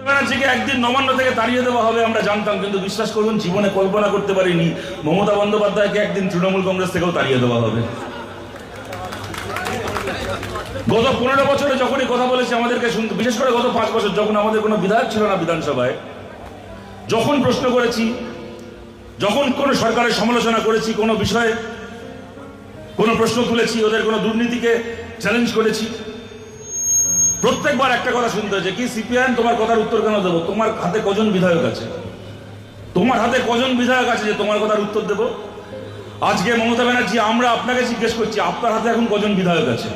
ব্যানার্জিকে একদিন নবান্ন থেকে তাড়িয়ে দেওয়া হবে আমরা জানতাম, কিন্তু বিশ্বাস করুন জীবনে কল্পনা করতে পারিনি মমতা বন্দ্যোপাধ্যায়কে একদিন তৃণমূল কংগ্রেস থেকেও তাড়িয়ে দেওয়া হবে। গত 15 বছরে যখনই কথা বলেছি আমাদেরকে শুনতে, বিশেষ করে গত 5 বছর যখন আমাদের কোনো বিধায়ক ছিল না বিধানসভায়, যখন প্রশ্ন করেছি, যখন কোনো সরকারের সমালোচনা করেছি, কোনো বিষয়ে কোনো প্রশ্ন তুলেছি, ওদের কোনো দুর্নীতিকে চ্যালেঞ্জ করেছি, প্রত্যেকবার একটা কথা শুনতে হয়েছে, কি সিপিআইএম তোমার কথার উত্তর কেন দেবো? তোমার হাতে কজন বিধায়ক আছে? তোমার হাতে কজন বিধায়ক আছে যে তোমার কথার উত্তর দেবো? আজকে মমতা ব্যানার্জি আমরা আপনাকে জিজ্ঞেস করছি, আপনার হাতে এখন কজন বিধায়ক আছে?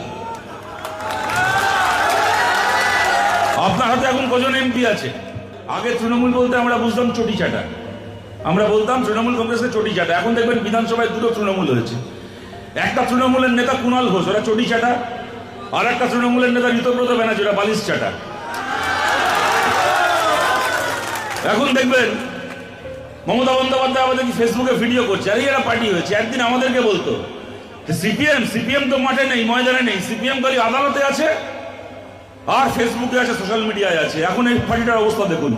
আপনার হাতে এখন কজন এমপি আছে? আগে তৃণমূল বলতে আমরা বুঝতাম চটি চাটা, আমরা বলতাম তৃণমূল কংগ্রেসের চটি চাটা। এখন দেখবেন বিধানসভায় দুটো তৃণমূল হয়েছে। একটা তৃণমূলের নেতা কুণাল ঘোষ, ওরা চটি চাটা, আর একটা তৃণমূলের নেতা ঋতব্রত ব্যানার্জি, ওরা বালিশ চাটা। এখন দেখবেন মমতা বন্দ্যোপাধ্যায় আমাদের ফেসবুকে ভিডিও করছে, আরে এরা পার্টি হয়েছে। একদিন আমাদেরকে বলতো সিপিএম তো মাঠে নেই, ময়দানে নেই, সিপিএম খালি আদালতে আছে আর ফেসবুকে আছে, সোশ্যাল মিডিয়ায় আছে। এখন এই পার্টিটার অবস্থা দেখুন,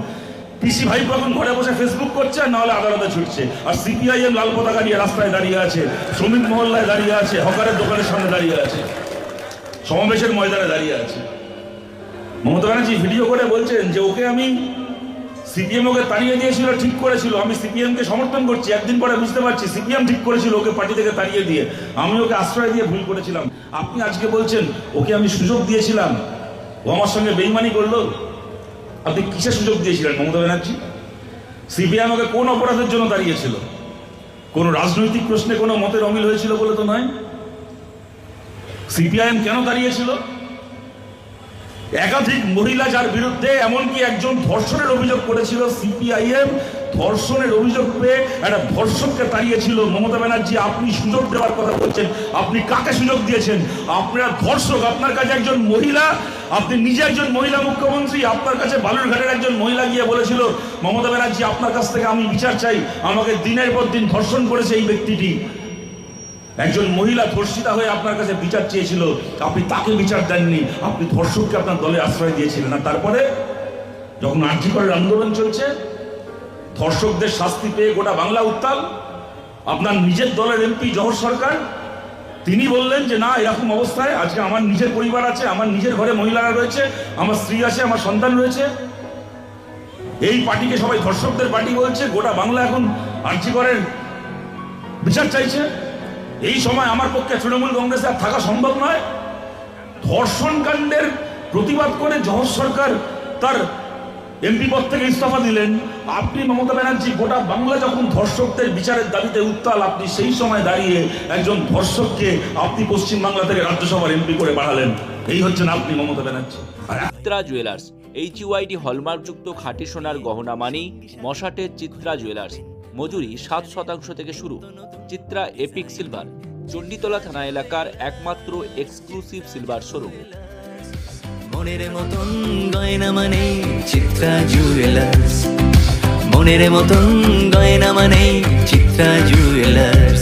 পিসি ভাইপো এখন ঘরে বসে ফেসবুক করছে, না হলে আদালতে ছুটছে, আর সিপিআইএম লাল পতাকা নিয়ে রাস্তায় দাঁড়িয়ে আছে, শ্রমিক মহল্লায় দাঁড়িয়ে আছে, হকারের দোকানের সামনে দাঁড়িয়ে আছে, সমাবেশের ময়দানে দাঁড়িয়ে আছে। মমতা ব্যানার্জি ভিডিও করে বলছেন যে ওকে আমি সিপিএম ওকে তাড়িয়ে দিয়েছিল, ঠিক করেছিল, আমি সিপিএম কে সমর্থন করছি। একদিন পরে বুঝতে পারছি সিপিএম ঠিক করেছিল ওকে পার্টি থেকে তাড়িয়ে দিয়ে, আমি ওকে আশ্রয় দিয়ে ভুল করেছিলাম। আপনি আজকে বলছেন ওকে আমি সুযোগ দিয়েছিলাম, ও আমার সঙ্গে বেইমানি করলো। আপনি কিসের সুযোগ দিয়েছিলেন মমতা ব্যানার্জি? সিপিএম ওকে কোন অপরাধের জন্য দাঁড়িয়েছিল? কোন রাজনৈতিক প্রশ্নে কোনো মতের অমিল হয়েছিল বলে তো নয়। সিপিআইএম কেন দাঁড়িয়েছিল? একাধিক মহিলা যার বিরুদ্ধে এমনকি একজন ধর্ষণের অভিযোগ করেছিল, সিপিআইএম ধর্ষণের অভিযোগ পেয়ে একটা ধর্ষককে তাড়িয়েছিল। মমতা ব্যানার্জি আপনি সুযোগ দেওয়ার কথা বলছেন, আপনি কাকে সুযোগ দিয়েছেন? আপনারা ধর্ষক, আপনার কাছে একজন মহিলা, আপনি নিজে একজন মহিলা মুখ্যমন্ত্রী, আপনার কাছে বালুরঘাটের একজন মহিলা গিয়ে বলেছিল মমতা ব্যানার্জি আপনার কাছ থেকে আমি বিচার চাই, আমাকে দিনের পর দিন ধর্ষণ করেছে এই ব্যক্তিটি। একজন মহিলা ধর্ষিতা হয়ে আপনার কাছে বিচার চেয়েছিল, আপনি তাকে বিচার দেননি, আপনি ধর্ষককে আপনার দলে আশ্রয় দিয়েছিলেন। আর তারপরে যখন আর্জি করার আন্দোলন চলছে, ধর্ষকদের শাস্তি পেয়ে গোটা বাংলা উত্তাল, আপনার নিজের দলের এমপি জহর সরকার তিনি বললেন যে না, এরকম অবস্থায় আজকে আমার নিজের পরিবার আছে, আমার নিজের ঘরে মহিলারা রয়েছে, আমার স্ত্রী আছে, আমার সন্তান রয়েছে, এই পার্টিকে সবাই ধর্ষকদের পার্টি বলছে, গোটা বাংলা এখন আর্জি করেন বিচার চাইছে। এই সময় আমার পক্ষে তৃণমূল কংগ্রেসে আর থাকা সম্ভব নয়। ধর্ষণ কাণ্ডের প্রতিবাদ করে জহর সরকার তার এমপি পদ থেকে ইস্তফা দিলেন। আপনি মমতা ব্যানার্জি গোটা বাংলা যখন ধর্ষকদের বিচারের দাবিতে উত্তাল, আপনি সেই সময় দাঁড়িয়ে একজন ধর্ষককে আপনি পশ্চিমবাংলা থেকে রাজ্যসভার এমপি করে বাড়ালেন। এই হচ্ছেন আপনি মমতা ব্যানার্জি। চিত্রা জুয়েলার্স, HUID হলমার্কযুক্ত খাঁটি সোনার গহনা মানেই মশাটের চিত্রা জুয়েলার্স। মজুরি 7% থেকে শুরু। চিত্রা এপিক সিলভার, চণ্ডীতলা থানা এলাকার একমাত্র এক্সক্লুসিভ সিলভার শোরুম। মনের মতন গয়না মানে চিত্রা জুয়েলার্স, মনের মতন গয়না মানে চিত্রা জুয়েলার্স।